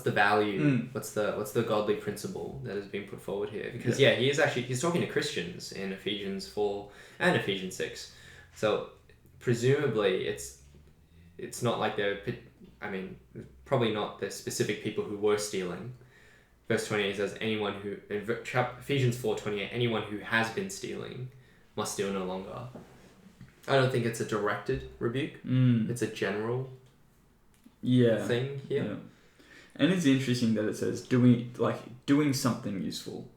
value, what's the godly principle that has been put forward here? Because he's talking to Christians in Ephesians 4 and Ephesians 6. So presumably it's not like probably not the specific people who were stealing. Verse 28 says, Ephesians 4:28, anyone who has been stealing must steal no longer. I don't think it's a directed rebuke. It's a general thing here. Yeah. And it's interesting that it says doing something useful.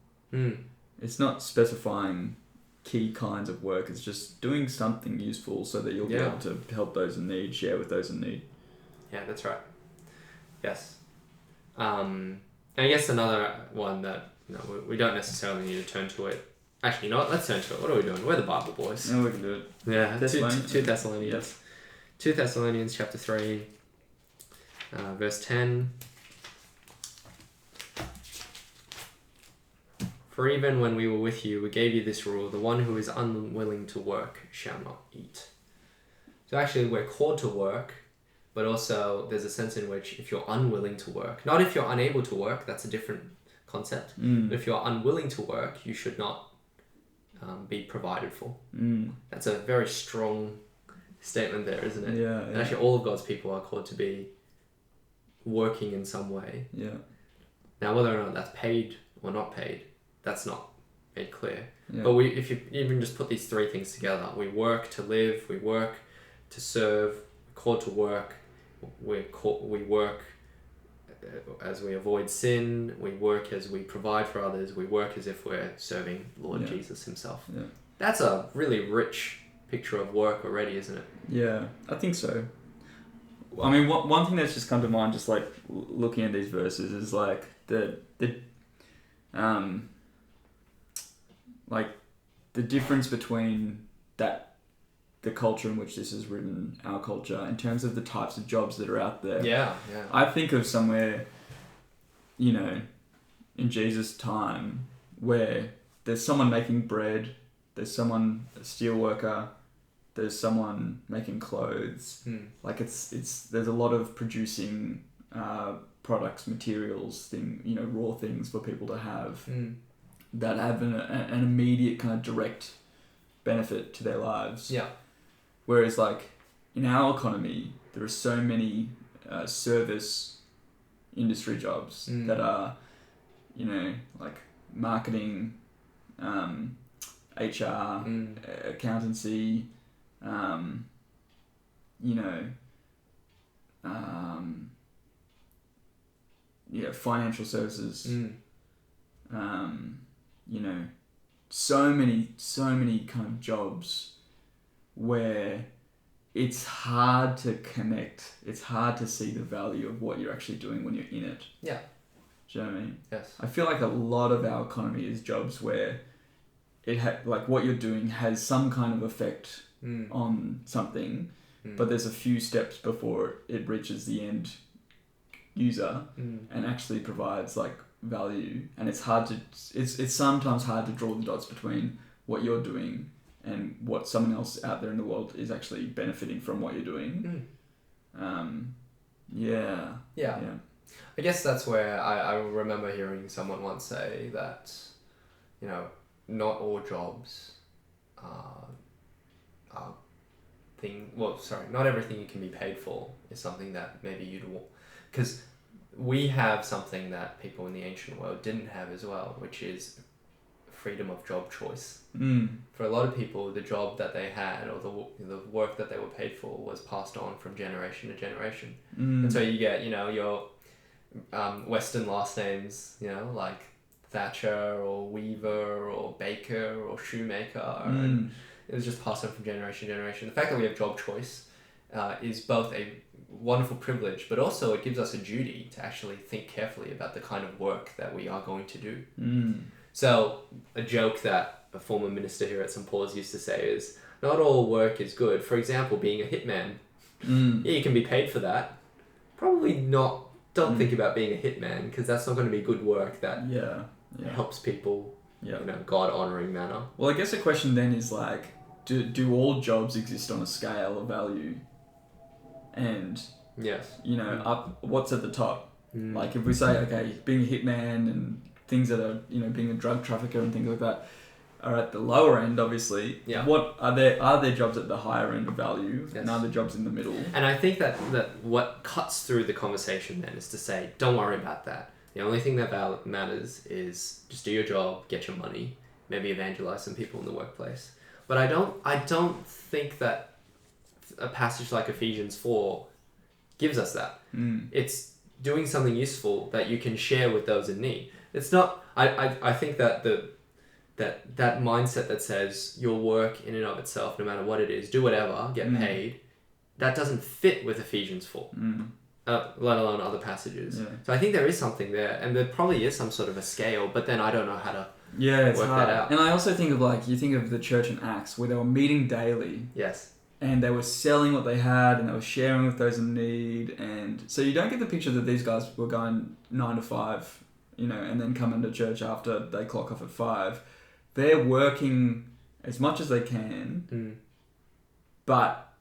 It's not specifying key kinds of work. It's just doing something useful so that you'll be able to help those in need, share with those in need. Yeah, that's right. Yes. And I guess another one that we don't necessarily need to turn to it. Actually, no, let's turn to it. What are we doing? We're the Bible boys. No, we can do it. Yeah, 2 Thessalonians. Yes. 2 Thessalonians chapter 3, verse 10. For even when we were with you, we gave you this rule: the one who is unwilling to work shall not eat. So actually, we're called to work, but also there's a sense in which if you're unwilling to work, not if you're unable to work, that's a different concept. But if you're unwilling to work, you should not be provided for. That's a very strong statement there, isn't it? Yeah. And actually, all of God's people are called to be working in some way. Yeah. Now, whether or not that's paid or not paid, that's not made clear. Yeah. But if you even just put these three things together, we work to live, we work to serve, we're called to work, we work as we avoid sin, we work as we provide for others, we work as if we're serving Lord Jesus himself. Yeah. That's a really rich picture of work already, isn't it? Yeah, I think so. I mean, one thing that's just come to mind, just like looking at these verses, is like the difference between the culture in which this is written, our culture, in terms of the types of jobs that are out there. Yeah. I think of somewhere, in Jesus' time, where there's someone making bread, there's someone, a steel worker, there's someone making clothes. Like there's a lot of producing products, materials, raw things for people to have that have an immediate kind of direct benefit to their lives. Yeah. Whereas like in our economy, there are so many service industry jobs that are, like marketing, HR, accountancy, financial services, so many kind of jobs where it's hard to connect. It's hard to see the value of what you're actually doing when you're in it. Yeah. Do you know what I mean? Yes. I feel like a lot of our economy is jobs where like what you're doing has some kind of effect on something, but there's a few steps before it reaches the end user and actually provides like value. And it's sometimes hard to draw the dots between what you're doing and what someone else out there in the world is actually benefiting from what you're doing. Yeah. I guess that's where I remember hearing someone once say that, you know, not all jobs are not everything you can be paid for is something that maybe you'd want. Because we have something that people in the ancient world didn't have as well, which is freedom of job choice. For a lot of people, the job that they had or the work that they were paid for was passed on from generation to generation. And so you get, you know, your Western last names, you know, like Thatcher or Weaver or Baker or Shoemaker, and it was just passed on from generation to generation. The fact that we have job choice is both a wonderful privilege, but also it gives us a duty to actually think carefully about the kind of work that we are going to do. So a joke that a former minister here at St. Paul's used to say is, not all work is good. For example, being a hitman. Yeah, you can be paid for that. Probably not. Don't think about being a hitman, because that's not going to be good work that helps people in a God-honouring manner. Well, I guess the question then is like, do all jobs exist on a scale of value? And, you know, what's at the top? Like if we say, okay, being a hitman and things that are, you know, being a drug trafficker and things like that are at the lower end, obviously. What are there jobs at the higher end of value and are there jobs in the middle? And I think that what cuts through the conversation then is to say, don't worry about that. The only thing that matters is just do your job, get your money, maybe evangelize some people in the workplace. But I don't think that a passage like Ephesians 4 gives us that. It's doing something useful that you can share with those in need. It's not. I think that that mindset that says your work in and of itself, no matter what it is, do whatever, get paid, that doesn't fit with Ephesians 4, let alone other passages. So I think there is something there, and there probably is some sort of a scale, but then I don't know how to it's work hard. that out. And I also think of like, you think of the church in Acts where they were meeting daily. Yes. And they were selling what they had and they were sharing with those in need. And so you don't get the picture that these guys were going 9 to 5, you know, and then coming to church after they clock off at 5. They're working as much as they can, but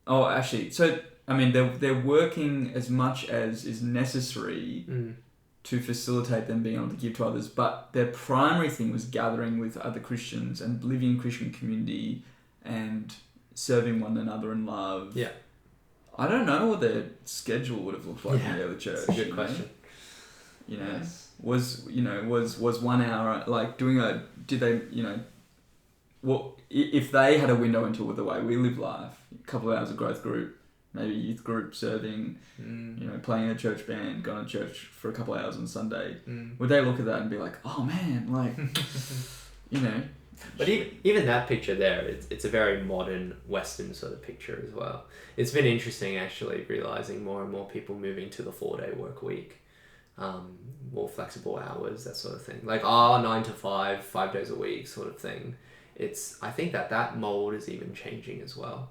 they're working as much as is necessary to facilitate them being able to give to others. But their primary thing was gathering with other Christians and living in Christian community and serving one another in love. Yeah, I don't know what their schedule would have looked like in the early church. That's a good question. You know, was 1 hour like did they, you know, well, if they had a window into the way we live life, a couple of hours of growth group, maybe youth group, serving, you know, playing in a church band, going to church for a couple of hours on Sunday, would they look at that and be like, oh man, like, you know? But even that picture there, it's a very modern Western sort of picture as well. It's been interesting actually realizing more and more people moving to the 4-day work week. More flexible hours, that sort of thing. Like 9 to 5, 5 days a week sort of thing. I think that mold is even changing as well.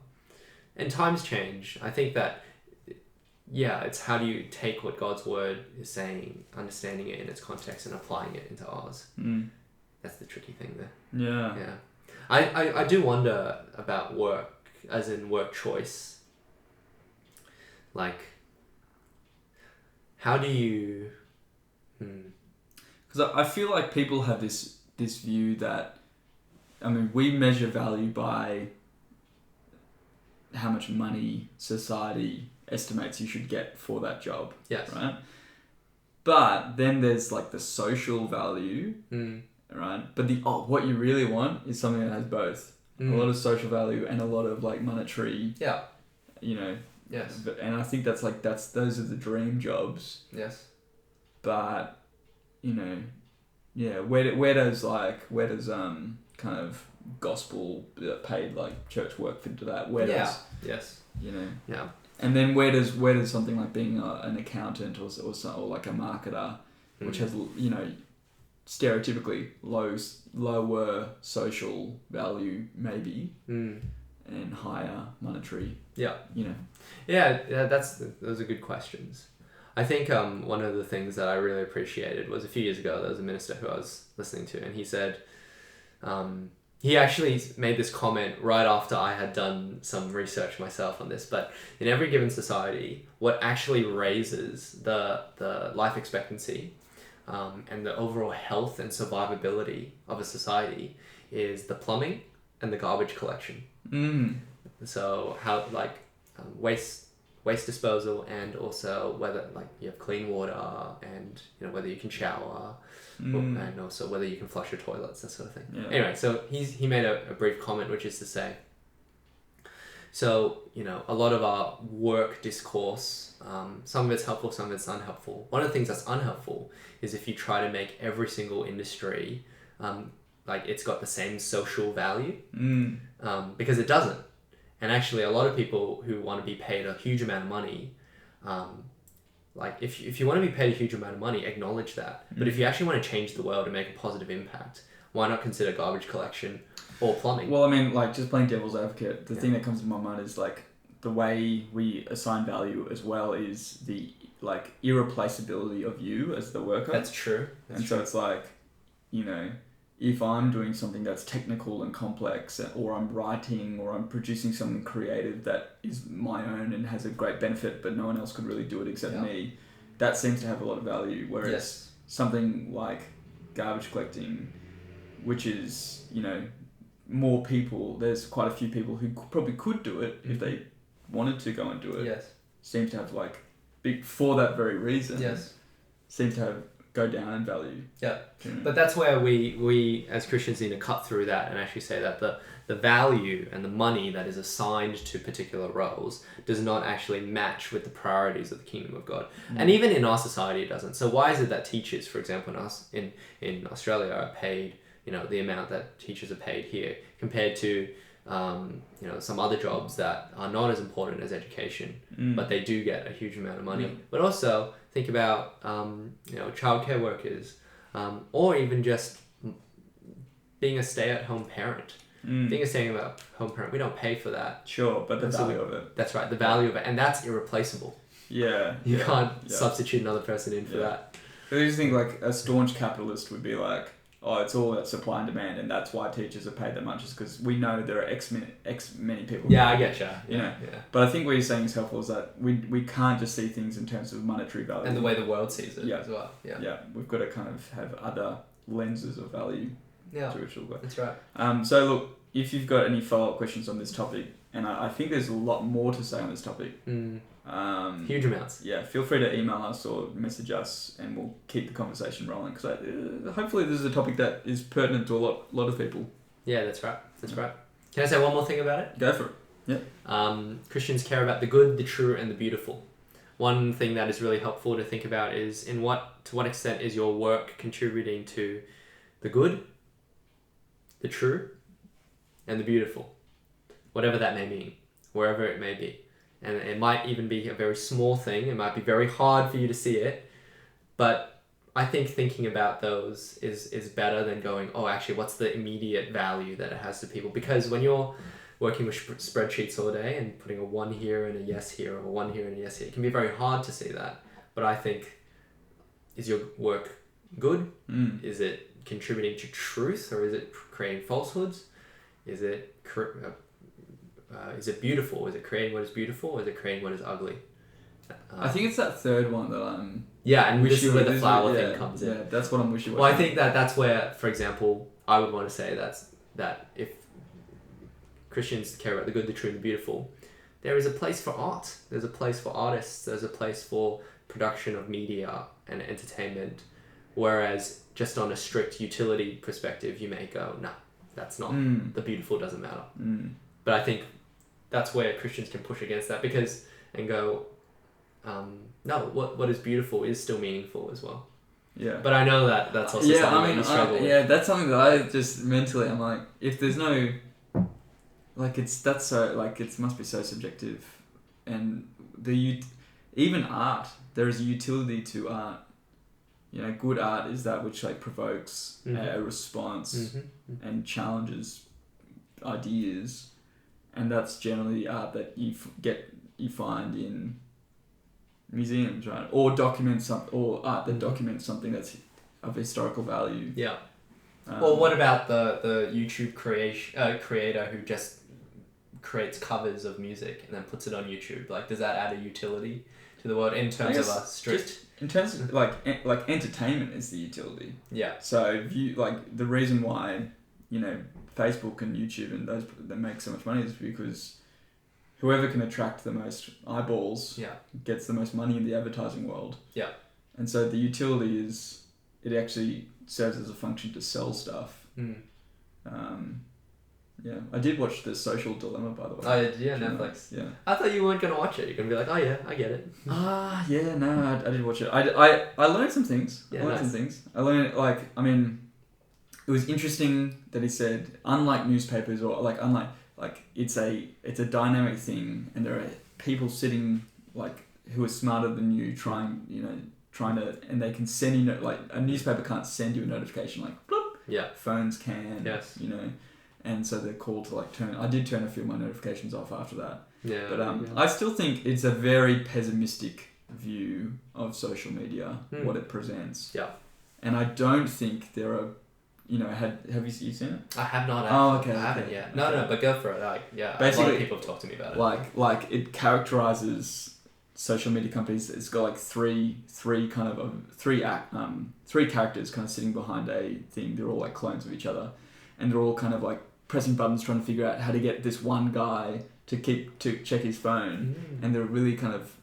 And times change. I think that, it's how do you take what God's word is saying, understanding it in its context and applying it into ours. That's the tricky thing there. Yeah. I do wonder about work, as in work choice. Like, how do you... Because I feel like people have this view that, I mean, we measure value by how much money society estimates you should get for that job. Yes. Right? But then there's like the social value, right? But what you really want is something that has both. A lot of social value and a lot of like monetary, you know. Yes. And I think those are the dream jobs. Yes. But, you know, where does kind of gospel paid like church work fit into that? Where does, you know, and then where does something like being an accountant or like a marketer, which has, you know, stereotypically lower social value maybe, and higher monetary. Yeah. You know. Yeah, those are good questions. I think one of the things that I really appreciated was a few years ago, there was a minister who I was listening to, and he said, he actually made this comment right after I had done some research myself on this, but in every given society, what actually raises the life expectancy and the overall health and survivability of a society is the plumbing and the garbage collection. So how waste disposal, and also whether you have clean water, and whether you can shower, and also whether you can flush your toilets, that sort of thing. Yeah. Anyway, so he made a brief comment, which is to say, so a lot of our work discourse, some of it's helpful, some of it's unhelpful. One of the things that's unhelpful is if you try to make every single industry it's got the same social value, because it doesn't. And actually, a lot of people who want to be paid a huge amount of money, if you want to be paid a huge amount of money, acknowledge that. But if you actually want to change the world and make a positive impact, why not consider garbage collection or plumbing? Well, I mean, just playing devil's advocate, the thing that comes to my mind is the way we assign value as well is the irreplaceability of you as the worker. That's true. So it's if I'm doing something that's technical and complex, or I'm writing, or I'm producing something creative that is my own and has a great benefit, but no one else could really do it except me, that seems to have a lot of value. Whereas something like garbage collecting, which is, more people, there's quite a few people who probably could do it if they wanted to go and do it. Seems to have for that very reason. Seems to have go down in value. But that's where we as Christians need to cut through that and actually say that the value and the money that is assigned to particular roles does not actually match with the priorities of the kingdom of God. And even in our society it doesn't. So why is it that teachers, for example, in Australia are paid the amount that teachers are paid here compared to some other jobs that are not as important as education, but they do get a huge amount of money. But also think about childcare workers, or even just being a stay-at-home parent. Being a stay-at-home parent, we don't pay for that. Sure, but the value of it. That's right, the value of it, and that's irreplaceable. You can't substitute another person in for that. I just think a staunch capitalist would be it's all about supply and demand, and that's why teachers are paid that much, is because we know there are X many people. Yeah, I get you. But I think what you're saying is helpful, is that we can't just see things in terms of monetary value. And the way the world sees it as well. Yeah, we've got to kind of have other lenses of value to which we'll go. That's right. So look, if you've got any follow-up questions on this topic, and I think there's a lot more to say on this topic. Huge amounts. Yeah, feel free to email us or message us, and we'll keep the conversation rolling, because hopefully this is a topic that is pertinent to a lot of people. Yeah, that's right. Can I say one more thing about it? Go for it. Christians care about the good, the true, and the beautiful. One thing that is really helpful to think about is to what extent is your work contributing to the good, the true, and the beautiful, whatever that may mean, wherever it may be. And it might even be a very small thing. It might be very hard for you to see it. But I think thinking about those is better than going, actually, what's the immediate value that it has to people? Because when you're working with spreadsheets all day and putting a 1 here and a yes here, or a 1 here and a yes here, it can be very hard to see that. But I think, is your work good? Is it contributing to truth, or is it creating falsehoods? Is it beautiful? Is it creating what is beautiful, or is it creating what is ugly? I think it's that third one that I'm... Yeah, and this is where the flower thing comes in. Yeah, that's what I'm wishy-washy. Well, I think that's where, for example, I would want to say that if Christians care about the good, the true, and the beautiful, there is a place for art. There's a place for artists. There's a place for production of media and entertainment. Whereas just on a strict utility perspective, you may go, no, that's not. The beautiful doesn't matter. But I think that's where Christians can push against that and go, no, what is beautiful is still meaningful as well. Yeah. But I know that's also something that you struggle with. That's something that I just mentally, I'm like, if there's no, it must be so subjective. And even art, there is a utility to art. Good art is that which provokes a response and challenges ideas. and that's generally art that you find in museums, right? Or art that documents something that's of historical value. Yeah. Well, what about the YouTube creator who just creates covers of music and then puts it on YouTube? Like, does that add a utility to the world in terms of a strict? In terms of like entertainment is the utility. Yeah. So if you like the reason why Facebook and YouTube and those that make so much money is because whoever can attract the most eyeballs gets the most money in the advertising world. Yeah. And so the utility is it actually serves as a function to sell stuff. Yeah, I did watch The Social Dilemma, by the way. Oh, yeah, Netflix. Yeah. I thought you weren't going to watch it. You're going to be like, oh yeah, I get it. Yeah, no, I did watch it. I learned some things. Yeah, I learned, it was interesting that he said, unlike newspapers or it's a dynamic thing, and there are people sitting who are smarter than you trying to, and they can send you, a newspaper can't send you a notification bloop. Yeah. Phones can. Yes. And so they're called to I did turn a few of my notifications off after that. Yeah. But I still think it's a very pessimistic view of social media, what it presents. Yeah. And I don't think there are, have you seen it? I have not. Oh, okay. I haven't yet. No, but go for it. Basically, a lot of people have talked to me about it. It characterizes social media companies. It's got three characters kind of sitting behind a thing. They're all clones of each other, and they're all kind of pressing buttons trying to figure out how to get this one guy to check his phone, and they're really kind of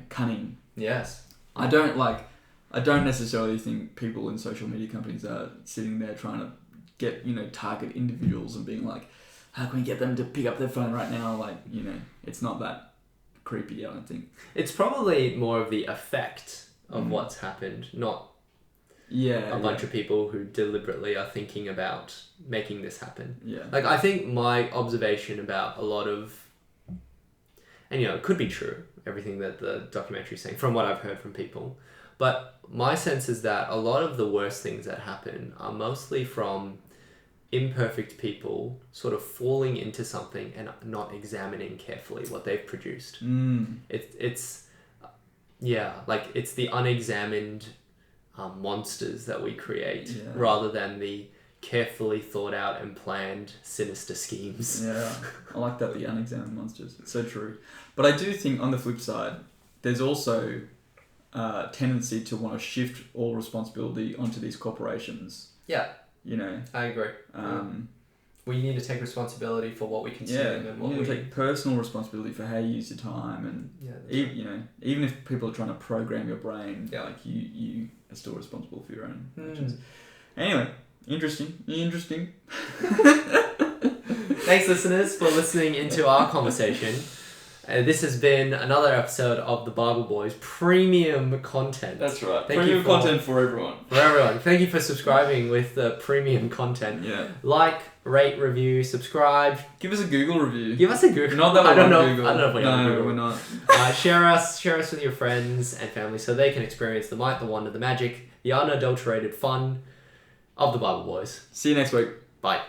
cunning. Yes. I don't necessarily think people in social media companies are sitting there trying to get target individuals and being like, how can we get them to pick up their phone right now? It's not that creepy, I don't think. It's probably more of the effect of what's happened, not a bunch of people who deliberately are thinking about making this happen. Yeah. I think my observation about a lot of, and it could be true, everything that the documentary is saying, from what I've heard from people, but my sense is that a lot of the worst things that happen are mostly from imperfect people sort of falling into something and not examining carefully what they've produced. It's the unexamined monsters that we create rather than the carefully thought out and planned sinister schemes. Yeah, I like that, the unexamined monsters. It's so true. But I do think on the flip side, there's also a tendency to want to shift all responsibility onto these corporations. Yeah. I agree. We need to take responsibility for what we consume and what we take personal responsibility for how you use your time, and even if people are trying to program your brain, you are still responsible for your own actions. Anyway, interesting. Thanks, listeners, for listening into our conversation. This has been another episode of the Bible Boys premium content. That's right. Premium content for everyone. For everyone. Thank you for subscribing with the premium content. Yeah. Like, rate, review, subscribe. Give us a Google review. Give us a Google. Not that we're on Google. I don't know if we're on Google. No, we're not. Share us with your friends and family so they can experience the might, the wonder, the magic, the unadulterated fun of the Bible Boys. See you next week. Bye.